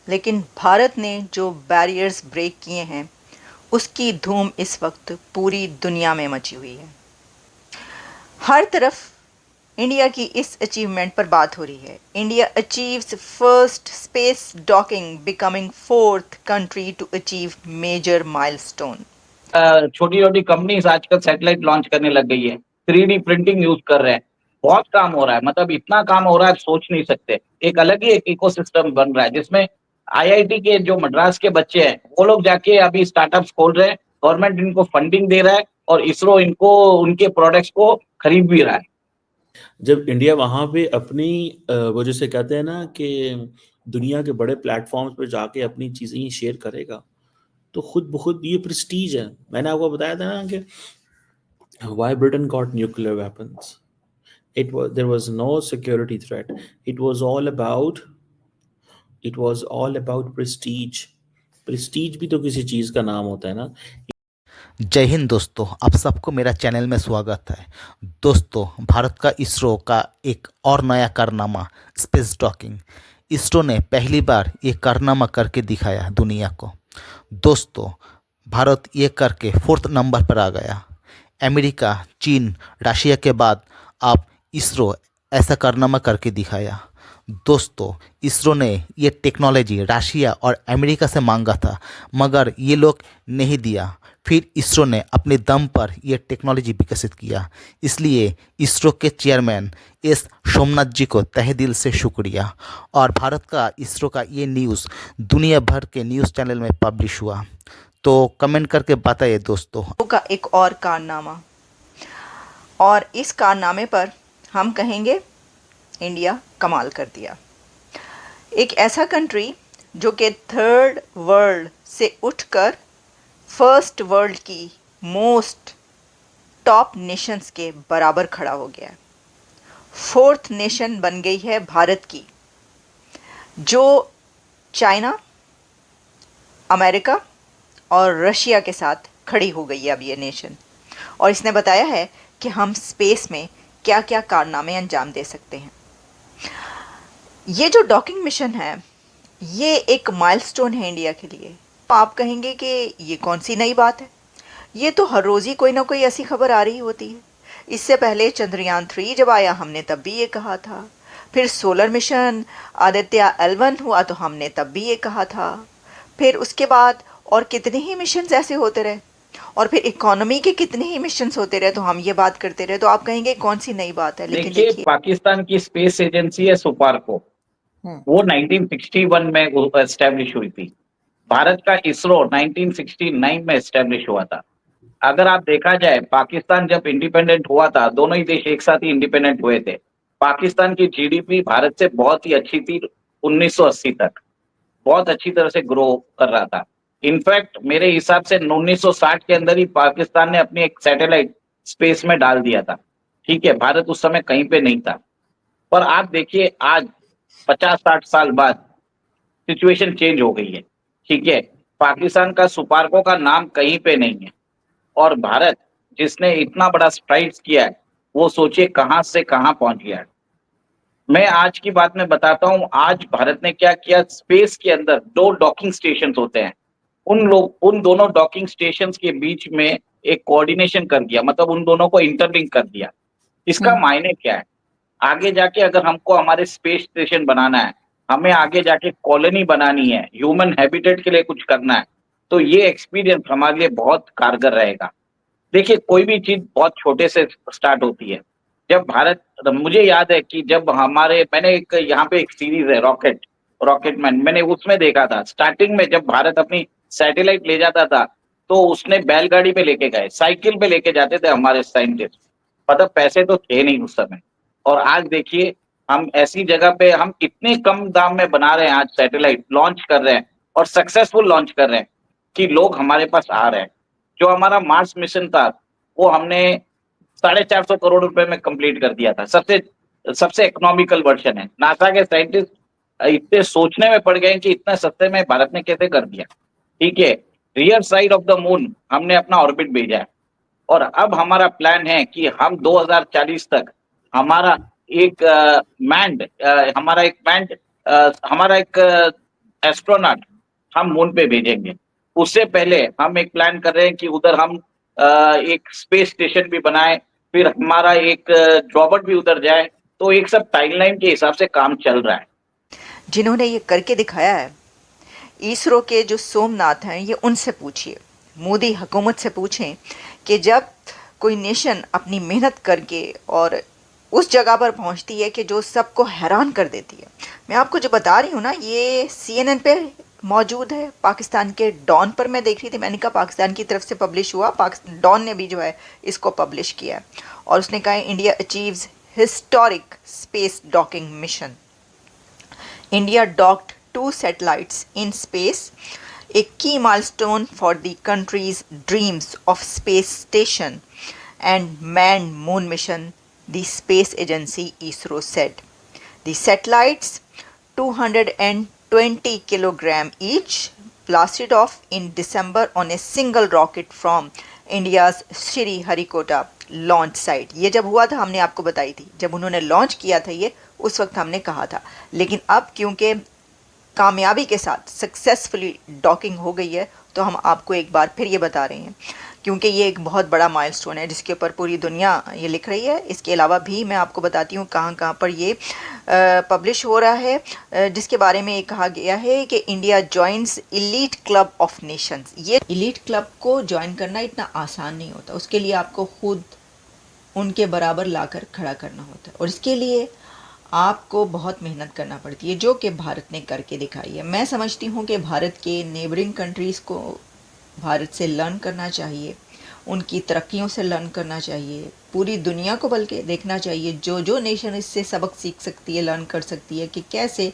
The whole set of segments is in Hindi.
लेकिन भारत ने जो बैरियर्स ब्रेक किए हैं उसकी धूम इस वक्त पूरी दुनिया में मची हुई है। हर तरफ इंडिया की इस अचीवमेंट पर बात हो रही है। India achieves first space docking, becoming fourth country to achieve major milestone. छोटी छोटी कंपनीज आजकल सैटेलाइट लॉन्च करने लग गई है, 3D प्रिंटिंग यूज कर रहे हैं, बहुत काम हो रहा है। मतलब इतना काम हो रहा है, सोच नहीं सकते। एक अलग ही एक इकोसिस्टम बन रहा है जिसमें आईआईटी के जो मद्रास के बच्चे हैं वो लोग जाके अभी स्टार्टअप्स खोल रहे हैं, गवर्नमेंट इनको फंडिंग दे रहा है और इसरो इनको उनके प्रोडक्ट्स को खरीद भी रहा है। जब इंडिया वहां पे अपनी वो जैसे कहते हैं ना कि दुनिया के बड़े प्लेटफॉर्म्स पे जाके अपनी चीजें शेयर करेगा तो खुद ब खुद ये प्रेस्टीज है। मैंने आपको बताया था ना कि why Britain got nuclear weapons, there was no security threat, it was all about prestige। Prestige भी तो किसी चीज का नाम होता है ना। जय हिंद दोस्तों, आप सबको मेरा चैनल में स्वागत है। दोस्तों, भारत का इसरो का एक और नया कारनामा स्पेस डॉकिंग। इसरो ने पहली बार ये कारनामा करके दिखाया दुनिया को। दोस्तों, भारत ये करके 4th नंबर पर आ गया। अमेरिका, चीन, रशिया के बाद अब इसरो ऐसा कारनामा करके दिखाया। दोस्तों, इसरो ने ये टेक्नोलॉजी रशिया और अमेरिका से मांगा था, मगर ये लोग नहीं दिया। फिर इसरो ने अपने दम पर यह टेक्नोलॉजी विकसित किया। इसलिए इसरो के चेयरमैन एस सोमनाथ जी को तहे दिल से शुक्रिया। और भारत का इसरो का ये न्यूज़ दुनिया भर के न्यूज़ चैनल में पब्लिश हुआ। तो कमेंट करके बताइए दोस्तों। का एक और कारनामा, और इस कारनामे पर हम कहेंगे इंडिया कमाल कर दिया। एक ऐसा कंट्री जो कि 3rd वर्ल्ड से उठकर फर्स्ट वर्ल्ड की मोस्ट टॉप नेशंस के बराबर खड़ा हो गया है। 4th नेशन बन गई है भारत की, जो चाइना, अमेरिका और रशिया के साथ खड़ी हो गई है अब ये नेशन। और इसने बताया है कि हम स्पेस में क्या क्या कारनामे अंजाम दे सकते हैं। ये जो डॉकिंग मिशन है ये एक माइलस्टोन है इंडिया के लिए। आप कहेंगे कि ये कौन सी नई बात है, ये तो हर रोज़ ही कोई ना कोई ऐसी खबर आ रही होती है। इससे पहले चंद्रयान 3 जब आया हमने तब भी ये कहा था। फिर सोलर मिशन आदित्य L1 हुआ तो हमने तब भी ये कहा था। फिर उसके बाद और कितने ही मिशन ऐसे होते रहे, और फिर इकोनॉमी के कितने ही मिशन होते रहे, तो हम ये बात करते रहे। तो आप कहेंगे कौन सी नई बात है, लेकिन देखिए, पाकिस्तान की स्पेस एजेंसी है सुपारको, वो 1961 में एस्टेब्लिश हुई थी। भारत का इसरो 1969 में एस्टेब्लिश हुआ था। अगर आप देखा जाए, पाकिस्तान जब इंडिपेंडेंट हुआ था, दोनों ही देश एक साथ ही इंडिपेंडेंट हुए थे। पाकिस्तान की जीडीपी भारत से बहुत ही अच्छी थी 1980 तक, बहुत अच्छी तरह से ग्रो कर रहा था। इनफैक्ट मेरे हिसाब से 1960 के अंदर ही पाकिस्तान ने अपनी एक सैटेलाइट स्पेस में डाल दिया था। ठीक है, भारत उस समय कहीं पे नहीं था। पर आप देखिए, आज 50-60 साल बाद सिचुएशन चेंज हो गई है। ठीक है, पाकिस्तान का सुपारको का नाम कहीं पे नहीं है, और भारत जिसने इतना बड़ा स्ट्राइड्स किया है, वो सोचिए कहां से कहां पहुंच गया है। मैं आज की बात में बताता हूं, आज भारत ने क्या किया। स्पेस के अंदर 2 डॉकिंग स्टेशन होते हैं, उन दोनों डॉकिंग स्टेशन के बीच में एक कोऑर्डिनेशन कर दिया, मतलब उन दोनों को इंटरलिंक कर दिया। इसका मायने क्या है, आगे जाके अगर हमको हमारे स्पेस स्टेशन बनाना है, हमें आगे जाके कॉलोनी बनानी है, ह्यूमन हैबिटेट के लिए कुछ करना है, तो ये एक्सपीरियंस हमारे लिए बहुत कारगर रहेगा। देखिए, कोई भी चीज बहुत छोटे से स्टार्ट होती है। जब भारत, मुझे याद है कि जब मैंने एक यहाँ पे एक सीरीज है रॉकेटमैन, मैंने उसमें देखा था स्टार्टिंग में जब भारत अपनी सैटेलाइट ले जाता था तो उसने बैलगाड़ी पे लेके गए, साइकिल पे लेके जाते थे हमारे साइंटिस्ट। मतलब पैसे तो थे नहीं उस समय। और आज देखिए, हम ऐसी जगह पे हम इतने कम दाम में बना रहे हैं, आज सैटेलाइट लॉन्च कर रहे हैं और सक्सेसफुल लॉन्च कर रहे हैं कि लोग हमारे पास आ रहे हैं। जो हमारा मार्स मिशन था वो हमने 450 करोड़ रुपए में कंप्लीट कर दिया था। सबसे सबसे इकोनॉमिकल वर्जन है। नासा के साइंटिस्ट इतने सोचने में पड़ गए कि इतना सस्ते में भारत ने कैसे कर दिया। ठीक है, rear side of the moon हमने अपना ऑर्बिट भेजा है, और अब हमारा प्लान है कि हम 2040 तक हमारा एक मैंड हमारा एक एस्ट्रोनॉट हम मून पे भेजेंगे। उससे पहले हम एक प्लान कर रहे हैं कि उधर हम एक स्पेस स्टेशन भी बनाए, फिर हमारा एक रॉबोट भी उधर जाए। तो एक सब टाइमलाइन के हिसाब से काम चल रहा है। जिन्होंने ये करके दिखाया है इसरो के जो सोमनाथ हैं, ये उनसे पूछिए, मोदी हुकूमत से पूछें कि जब कोई नेशन अपनी मेहनत करके और उस जगह पर पहुंचती है कि जो सबको हैरान कर देती है। मैं आपको जो बता रही हूँ ना, ये CNN पे मौजूद है, पाकिस्तान के डॉन पर मैं देख रही थी। मैंने कहा पाकिस्तान की तरफ से पब्लिश हुआ, डॉन ने भी जो है इसको पब्लिश किया है और उसने कहा India achieves historic space docking mission. India docked 2 satellites in space, a key milestone for the country's dreams of space station and manned moon mission, the space agency ISRO said. The satellites, 220 kilogram each, blasted off in December on a single rocket from India's Sriharikota launch site. ये जब हुआ था हमने आपको बताई थी, जब उन्होंने लॉन्च किया था ये, उस वक्त हमने कहा था। लेकिन अब क्योंकि कामयाबी के साथ सक्सेसफुली डॉकिंग हो गई है, तो हम आपको एक बार फिर ये बता रहे हैं, क्योंकि ये एक बहुत बड़ा माइलस्टोन है जिसके ऊपर पूरी दुनिया ये लिख रही है। इसके अलावा भी मैं आपको बताती हूँ कहाँ कहाँ पर ये पब्लिश हो रहा है, जिसके बारे में ये कहा गया है कि India joins elite club of Nations. ये इलीट क्लब को ज्वाइन करना इतना आसान नहीं होता, उसके लिए आपको खुद उनके बराबर लाकर खड़ा करना होता है और इसके लिए आपको बहुत मेहनत करना पड़ती है, जो कि भारत ने करके दिखाई है। मैं समझती हूँ कि भारत के नेबरिंग कंट्रीज़ को भारत से लर्न करना चाहिए, उनकी तरक्कियों से लर्न करना चाहिए, पूरी दुनिया को बल्कि देखना चाहिए जो जो नेशन इससे सबक सीख सकती है, लर्न कर सकती है कि कैसे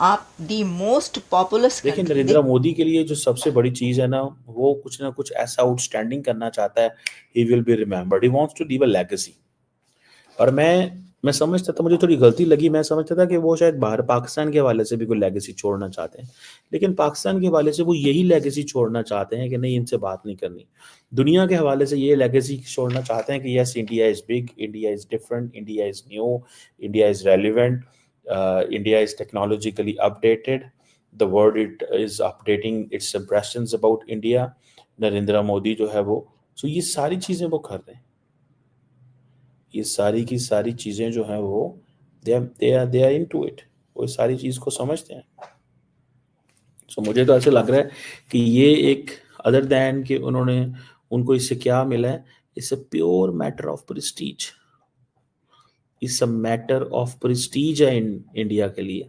आप दी मोस्ट पॉपुलस। देखिए, नरेंद्र मोदी के लिए जो सबसे बड़ी चीज है ना, वो कुछ ना कुछ ऐसा आउटस्टैंडिंग करना चाहता है। He will be remembered, he wants to leave a legacy. और मैं समझता था, मुझे थोड़ी गलती लगी, मैं समझता था कि वो शायद बाहर पाकिस्तान के हवाले से भी कोई लेगेसी छोड़ना चाहते हैं, लेकिन पाकिस्तान के हवाले से वो यही लेगेसी छोड़ना चाहते हैं कि नहीं, इनसे बात नहीं करनी। दुनिया के हवाले से ये लेगेसी छोड़ना चाहते हैं कि yes, India is big, India is different, India is new, India is relevant, India is technologically updated, the world it is updating it's impressions about India. Narendra Modi जो है वो, सो ये सारी चीज़ें वो कर रहे हैं। ये सारी की सारी चीज़ें जो हैं वो दे आर इनटू इट, वो इस सारी चीज़ को समझते हैं। सो मुझे तो ऐसे लग रहा है कि ये एक, अदर दैन कि उनको इससे क्या मिला है, it's a pure matter of Prestige. It's a matter of Prestige है इंडिया के लिए।